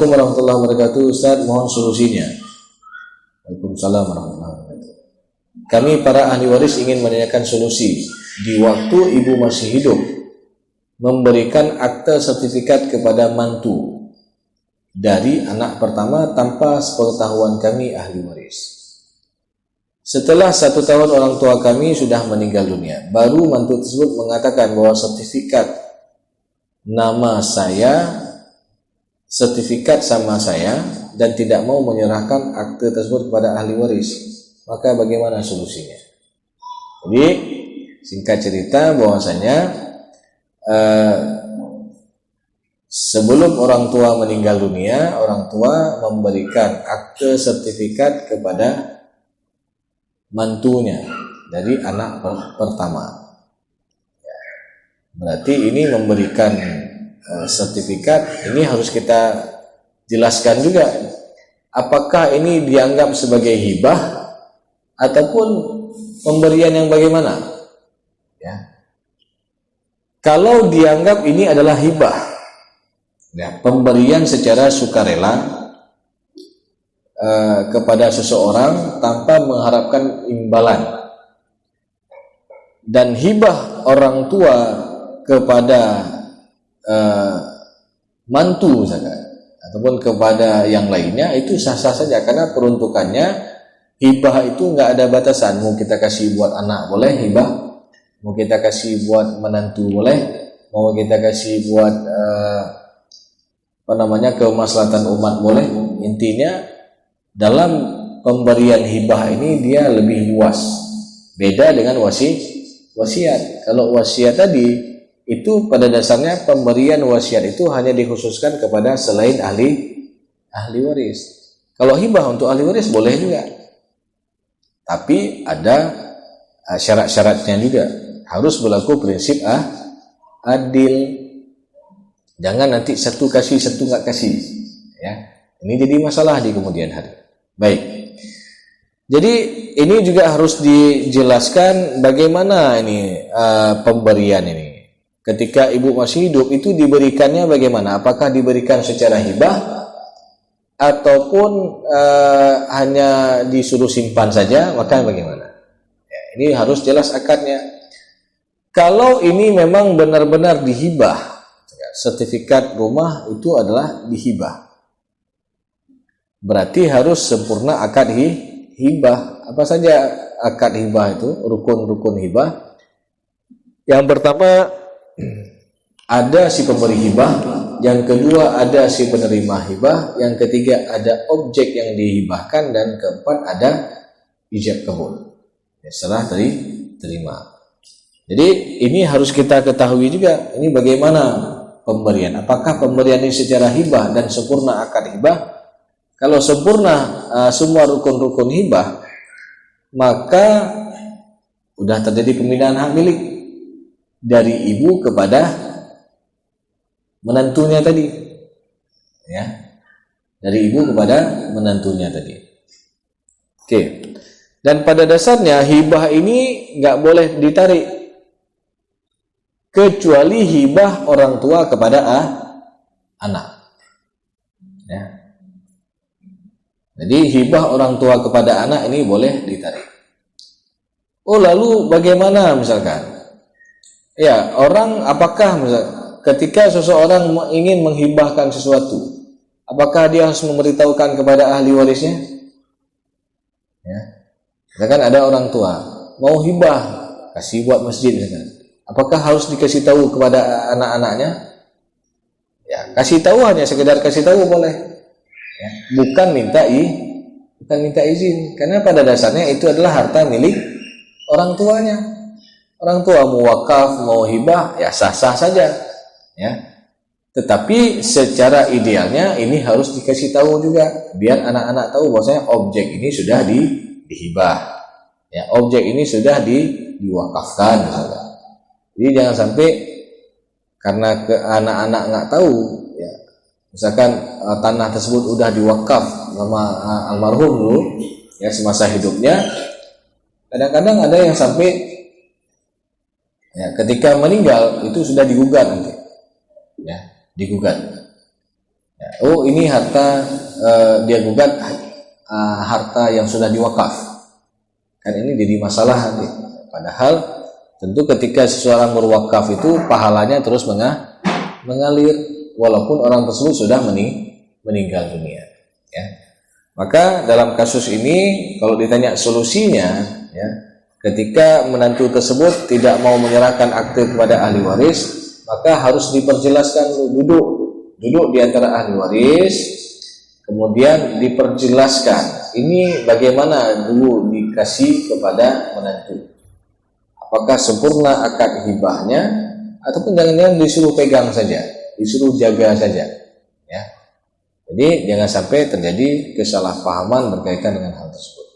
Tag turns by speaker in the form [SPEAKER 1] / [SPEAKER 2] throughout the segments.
[SPEAKER 1] warahmatullahi wabarakatuh. Ustaz, mohon solusinya. Waalaikumsalam warahmatullahi wabarakatuh. Kami para ahli waris ingin menanyakan solusi. Di waktu ibu masih hidup, memberikan akte sertifikat kepada mantu dari anak pertama tanpa sepengetahuan kami ahli waris. Setelah 1 tahun orang tua kami sudah meninggal dunia, baru mantu tersebut mengatakan bahwa sertifikat sama saya dan tidak mau menyerahkan akte tersebut kepada ahli waris. Maka bagaimana solusinya? Jadi singkat cerita bahwasanya sebelum orang tua meninggal dunia, orang tua memberikan akte sertifikat kepada mantunya dari anak pertama. Berarti ini memberikan sertifikat, ini harus kita jelaskan juga. Apakah ini dianggap sebagai hibah ataupun pemberian yang bagaimana? Ya. Kalau dianggap ini adalah hibah, ya, pemberian secara sukarela kepada seseorang tanpa mengharapkan imbalan, dan hibah orang tua kepada mantu misalkan ataupun kepada yang lainnya itu sah-sah saja, karena peruntukannya hibah itu nggak ada batasan. Mau kita kasih buat anak boleh hibah, mau kita kasih buat menantu boleh, mau kita kasih buat kemaslahatan umat boleh. Intinya dalam pemberian hibah ini dia lebih luas, beda dengan wasiat. Kalau wasiat tadi itu pada dasarnya pemberian wasiat itu hanya dikhususkan kepada selain ahli waris. Kalau hibah untuk ahli waris boleh juga, tapi ada syarat-syaratnya juga. Harus berlaku prinsip adil. Jangan nanti satu kasih satu nggak kasih, ya. Ini jadi masalah di kemudian hari. Baik. Jadi ini juga harus dijelaskan bagaimana ini pemberian ini. Ketika ibu masih hidup itu diberikannya bagaimana? Apakah diberikan secara hibah ataupun hanya disuruh simpan saja? Maka bagaimana? Ya, ini harus jelas akadnya. Kalau ini memang benar-benar dihibah, sertifikat rumah itu adalah dihibah, berarti harus sempurna akad hibah. Apa saja akad hibah itu? Rukun-rukun hibah. Yang pertama ada si pemberi hibah, yang kedua ada si penerima hibah, yang ketiga ada objek yang dihibahkan, dan keempat ada ijab kabul, setelah terima. Jadi ini harus kita ketahui juga, ini bagaimana pemberian. Apakah pemberian ini secara hibah dan sempurna akad hibah? Kalau sempurna semua rukun-rukun hibah, maka sudah terjadi pemindahan hak milik dari ibu kepada menantunya tadi, ya, dari ibu kepada menantunya tadi. Oke. Dan pada dasarnya hibah ini nggak boleh ditarik kecuali hibah orang tua kepada anak, ya. Jadi hibah orang tua kepada anak ini boleh ditarik. Oh, lalu bagaimana misalkan? Ya, orang apakah ketika seseorang ingin menghibahkan sesuatu, apakah dia harus memberitahukan kepada ahli warisnya? Ya. Misalkan ada orang tua mau hibah, kasih buat masjid misalkan. Apakah harus dikasih tahu kepada anak-anaknya? Ya, kasih tahu, hanya sekedar kasih tahu boleh. Ya, bukan minta izin, karena pada dasarnya itu adalah harta milik orang tuanya. Orang tua mau wakaf, mau hibah, ya sah-sah saja, ya. Tetapi secara idealnya ini harus dikasih tahu juga, biar anak-anak tahu bahwasanya objek ini sudah dihibah, ya, objek ini sudah diwakafkan misalnya. Jadi jangan sampai karena anak-anak nggak tahu, ya, misalkan tanah tersebut udah diwakaf sama almarhum dulu, ya, semasa hidupnya. Kadang-kadang ada yang sampai, ya, ketika meninggal itu sudah digugat nanti, ya, digugat. Ya, oh ini harta dia gugat harta yang sudah diwakaf, kan ini jadi masalah nanti. Padahal tentu ketika seseorang berwakaf itu pahalanya terus mengalir walaupun orang tersebut sudah meninggal dunia. Ya. Maka dalam kasus ini kalau ditanya solusinya, ya, ketika menantu tersebut tidak mau menyerahkan akte kepada ahli waris, maka harus diperjelaskan duduk di antara ahli waris, kemudian diperjelaskan ini bagaimana dulu dikasih kepada menantu. Apakah sempurna akad hibahnya ataupun jangan-jangan disuruh pegang saja, disuruh jaga saja, ya. Jadi jangan sampai terjadi kesalahpahaman berkaitan dengan hal tersebut.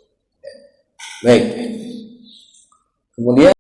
[SPEAKER 1] Baik. Kemudian